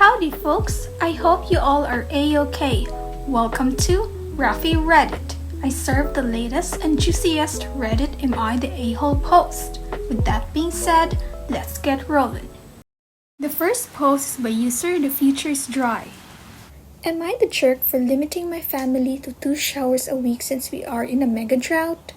Howdy folks, I hope you all are A-OK. Welcome to Rafi Reddit. I serve the latest and juiciest Reddit Am I the A-hole post. With that being said, let's get rolling. The first post is by user The Future is Dry. Am I the jerk for limiting my family to 2 showers a week since we are in a mega drought?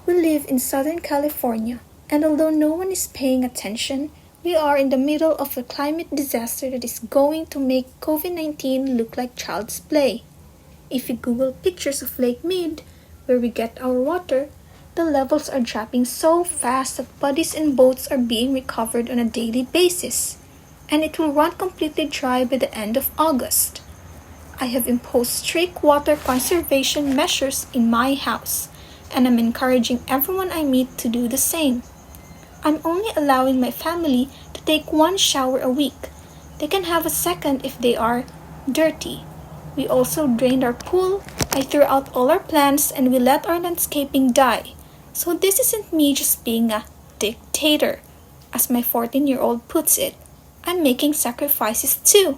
We live in Southern California, and although no one is paying attention, we are in the middle of a climate disaster that is going to make COVID-19 look like child's play. If you Google pictures of Lake Mead, where we get our water, the levels are dropping so fast that bodies and boats are being recovered on a daily basis, and it will run completely dry by the end of August. I have imposed strict water conservation measures in my house, and I'm encouraging everyone I meet to do the same. I'm only allowing my family to take 1 shower a week. They can have a second if they are dirty. We also drained our pool, I threw out all our plants, and we let our landscaping die. So this isn't me just being a dictator, as my 14-year-old puts it. I'm making sacrifices too.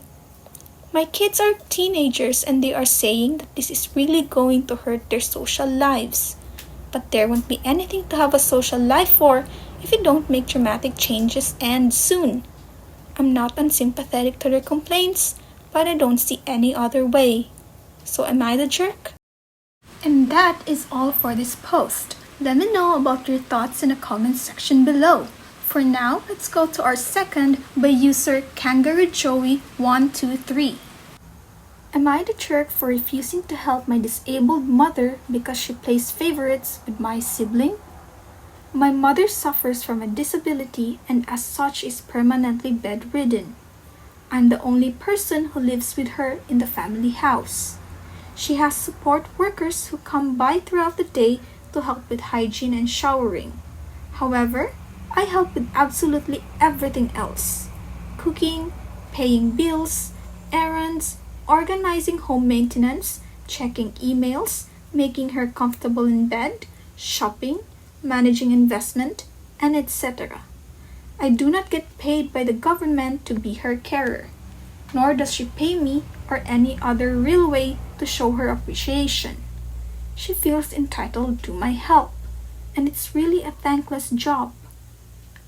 My kids are teenagers and they are saying that this is really going to hurt their social lives. But there won't be anything to have a social life for if you don't make dramatic changes and soon. I'm not unsympathetic to their complaints, but I don't see any other way. So am I the jerk? And that is all for this post. Let me know about your thoughts in the comment section below. For now, let's go to our second by user Kangaroo Joey 123. Am I the jerk for refusing to help my disabled mother because she plays favorites with my sibling? My mother suffers from a disability and as such is permanently bedridden. I'm the only person who lives with her in the family house. She has support workers who come by throughout the day to help with hygiene and showering. However, I help with absolutely everything else: cooking, paying bills, errands, organizing home maintenance, checking emails, making her comfortable in bed, shopping, managing investment, and etc. I do not get paid by the government to be her carer, nor does she pay me or any other real way to show her appreciation. She feels entitled to my help, and it's really a thankless job.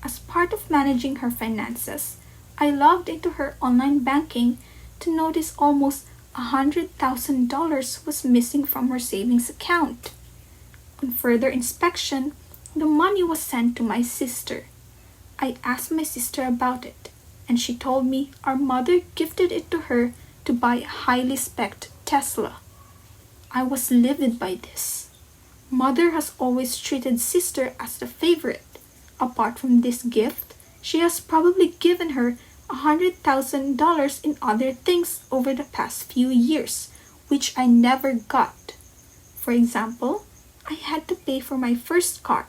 As part of managing her finances, I logged into her online banking to notice almost $100,000 was missing from her savings account. On further inspection, the money was sent to my sister. I asked my sister about it, and she told me our mother gifted it to her to buy a highly spec'd Tesla. I was livid by this. Mother has always treated sister as the favorite. Apart from this gift, she has probably given her $100,000 in other things over the past few years, which I never got. For example, I had to pay for my first car,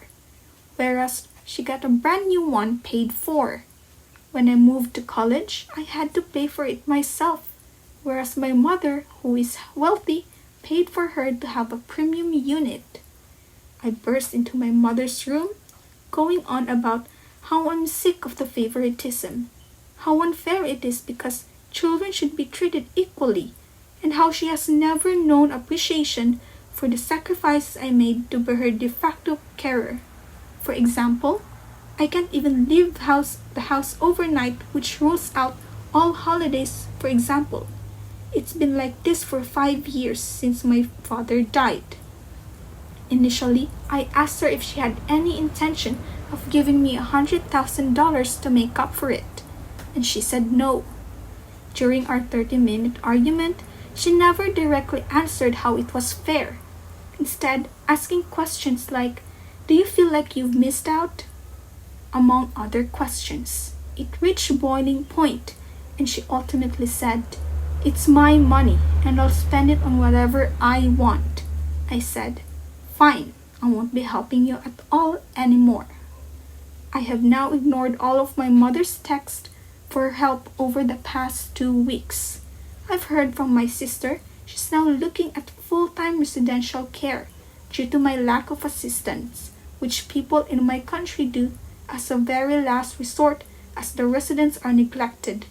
whereas she got a brand new one paid for. When I moved to college, I had to pay for it myself, whereas my mother, who is wealthy, paid for her to have a premium unit. I burst into my mother's room, going on about how I'm sick of the favoritism, how unfair it is because children should be treated equally, and how she has never known appreciation for the sacrifices I made to be her de facto carer. For example, I can't even leave the house overnight, which rules out all holidays, for example. It's been like this for 5 years since my father died. Initially, I asked her if she had any intention of giving me $100,000 to make up for it, and she said no. During our 30-minute argument, she never directly answered how it was fair, instead asking questions like, "Do you feel like you've missed out?" among other questions. It reached boiling point, and she ultimately said, "It's my money, and I'll spend it on whatever I want." I said, "Fine, I won't be helping you at all anymore." I have now ignored all of my mother's texts for help over the past 2 weeks. I've heard from my sister she's now looking at full-time residential care due to my lack of assistance, which people in my country do as a very last resort as the residents are neglected,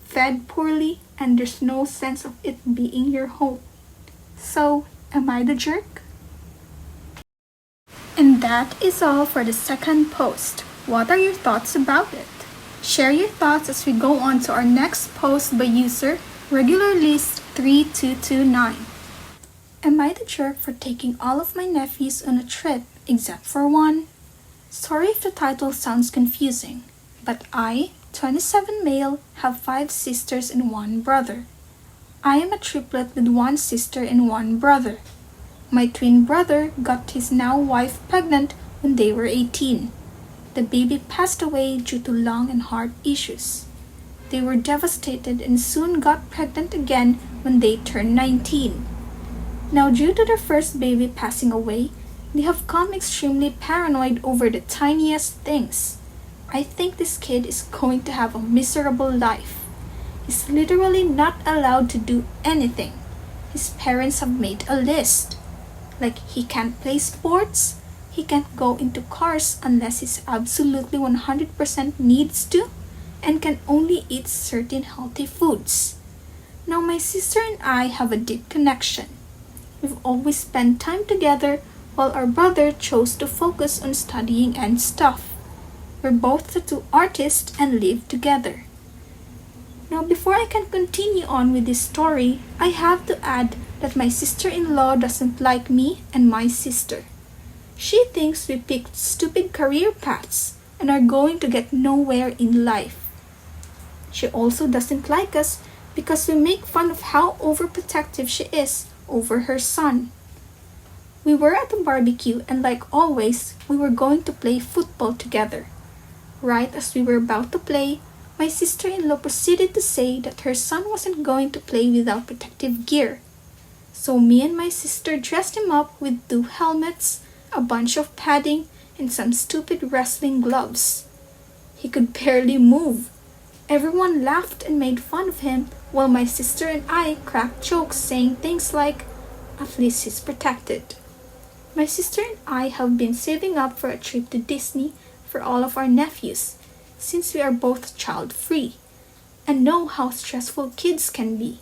fed poorly, and there's no sense of it being your home. So, am I the jerk? And that is all for the second post. What are your thoughts about it? Share your thoughts as we go on to our next post by user regular list 3229. Am I the jerk for taking all of my nephews on a trip except for one? Sorry if the title sounds confusing, but I, 27 male, have 5 sisters and 1 brother. I am a triplet with 1 sister and 1 brother. My twin brother got his now wife pregnant when they were 18. The baby passed away due to lung and heart issues. They were devastated and soon got pregnant again when they turned 19. Now, due to their first baby passing away, they have become extremely paranoid over the tiniest things. I think this kid is going to have a miserable life. He's literally not allowed to do anything. His parents have made a list. Like, he can't play sports, he can't go into cars unless he's absolutely 100% needs to, and can only eat certain healthy foods. Now, my sister and I have a deep connection. We've always spent time together while our brother chose to focus on studying and stuff. We're both tattoo artists and live together. Now, before I can continue on with this story, I have to add that my sister-in-law doesn't like me and my sister. She thinks we picked stupid career paths and are going to get nowhere in life. She also doesn't like us because we make fun of how overprotective she is over her son. We were at a barbecue and like always, we were going to play football together. Right as we were about to play, my sister-in-law proceeded to say that her son wasn't going to play without protective gear. So me and my sister dressed him up with 2 helmets, a bunch of padding, and some stupid wrestling gloves. He could barely move. Everyone laughed and made fun of him while my sister and I cracked jokes saying things like, "At least he's protected." My sister and I have been saving up for a trip to Disney for all of our nephews, since we are both child-free, and know how stressful kids can be.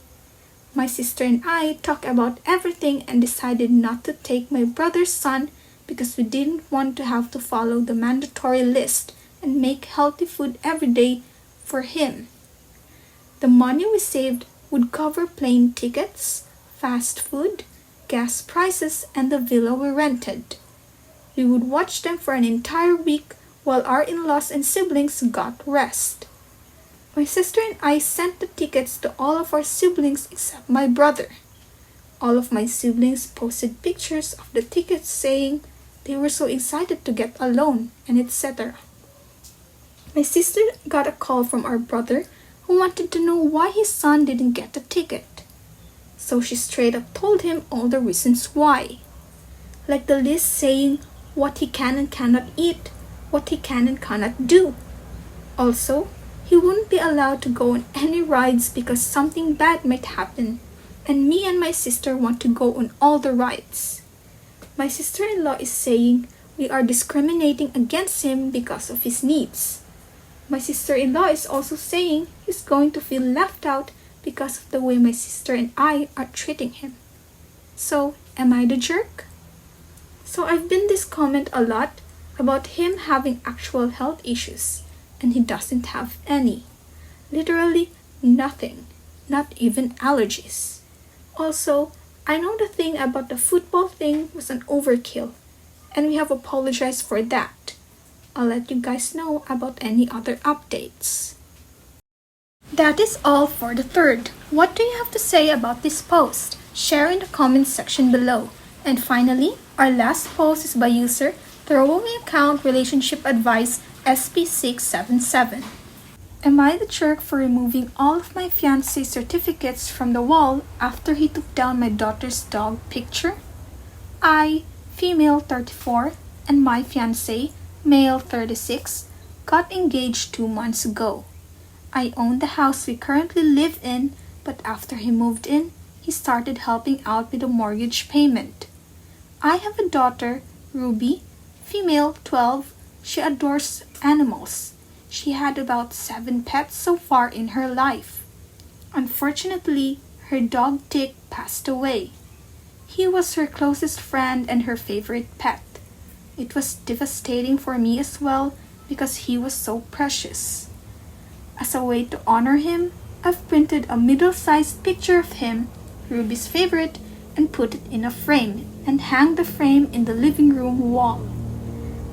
My sister and I talked about everything and decided not to take my brother's son because we didn't want to have to follow the mandatory list and make healthy food every day for him. The money we saved would cover plane tickets, fast food, gas prices, and the villa we rented. We would watch them for an entire week while our in-laws and siblings got rest. My sister and I sent the tickets to all of our siblings except my brother. All of my siblings posted pictures of the tickets saying they were so excited to get alone and etc. My sister got a call from our brother who wanted to know why his son didn't get a ticket. So she straight up told him all the reasons why. Like the list saying what he can and cannot eat, what he can and cannot do. Also, he wouldn't be allowed to go on any rides because something bad might happen, and me and my sister want to go on all the rides. My sister-in-law is saying we are discriminating against him because of his needs. My sister-in-law is also saying he's going to feel left out because of the way my sister and I are treating him. So, am I the jerk? So I've been this comment a lot about him having actual health issues, and he doesn't have any. Literally nothing, not even allergies. Also, I know the thing about the football thing was an overkill, and we have apologized for that. I'll let you guys know about any other updates. That is all for the third. What do you have to say about this post? Share in the comments section below. And finally, our last post is by user Throwaway Account Relationship Advice SP677. Am I the jerk for removing all of my fiance certificates from the wall after he took down my daughter's dog picture? I, female 34, and my fiance, male 36, got engaged 2 months ago. I own the house we currently live in, but after he moved in, he started helping out with the mortgage payment. I have a daughter, Ruby, female 12. She adores animals. She had about 7 pets so far in her life. Unfortunately, her dog Dick passed away. He was her closest friend and her favorite pet. It was devastating for me as well because he was so precious. As a way to honor him, I've printed a middle-sized picture of him, Ruby's favorite, and put it in a frame and hang the frame in the living room wall.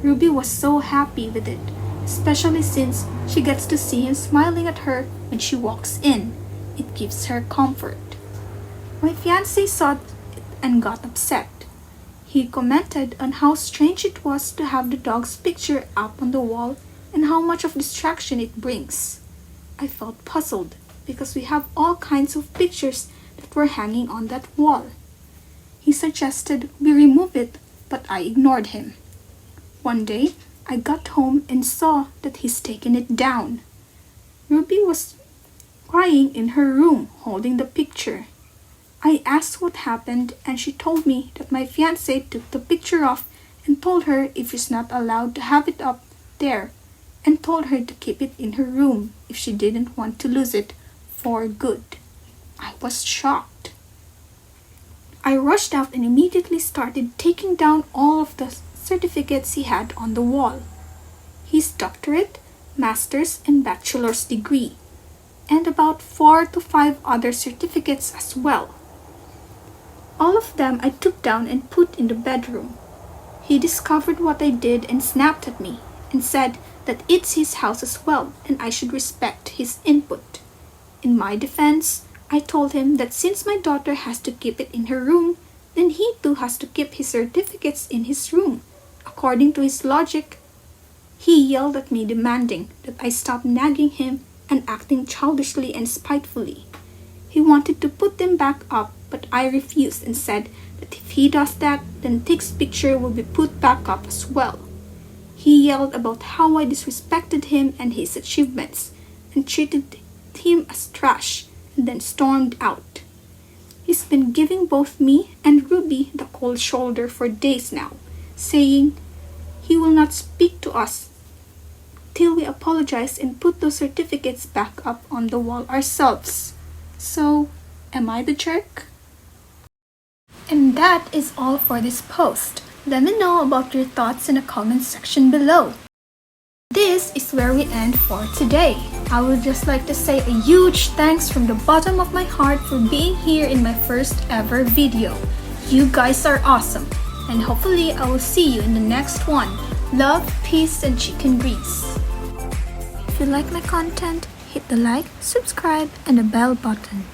Ruby was so happy with it, especially since she gets to see him smiling at her when she walks in. It gives her comfort. My fiance saw it and got upset. He commented on how strange it was to have the dog's picture up on the wall and how much of distraction it brings. I felt puzzled because we have all kinds of pictures that were hanging on that wall. He suggested we remove it, but I ignored him. One day, I got home and saw that he's taken it down. Ruby was crying in her room holding the picture. I asked what happened and she told me that my fiance took the picture off and told her if she's not allowed to have it up there and told her to keep it in her room if she didn't want to lose it for good. I was shocked. I rushed out and immediately started taking down all of the certificates he had on the wall. His doctorate, master's, and bachelor's degree, and about 4 to 5 other certificates as well. All of them I took down and put in the bedroom. He discovered what I did and snapped at me and said that it's his house as well and I should respect his input. In my defense, I told him that since my daughter has to keep it in her room, then he too has to keep his certificates in his room, according to his logic. He yelled at me, demanding that I stop nagging him and acting childishly and spitefully. He wanted to put them back up, but I refused and said that if he does that, then Dick's picture will be put back up as well. He yelled about how I disrespected him and his achievements and treated him as trash and then stormed out. He's been giving both me and Ruby the cold shoulder for days now, saying he will not speak to us till we apologize and put those certificates back up on the wall ourselves. So, am I the jerk? And that is all for this post. Let me know about your thoughts in the comment section below. This is where we end for today. I would just like to say a huge thanks from the bottom of my heart for being here in my first ever video. You guys are awesome, and hopefully I will see you in the next one. Love, peace, and chicken grease. If you like my content, hit the like, subscribe, and the bell button.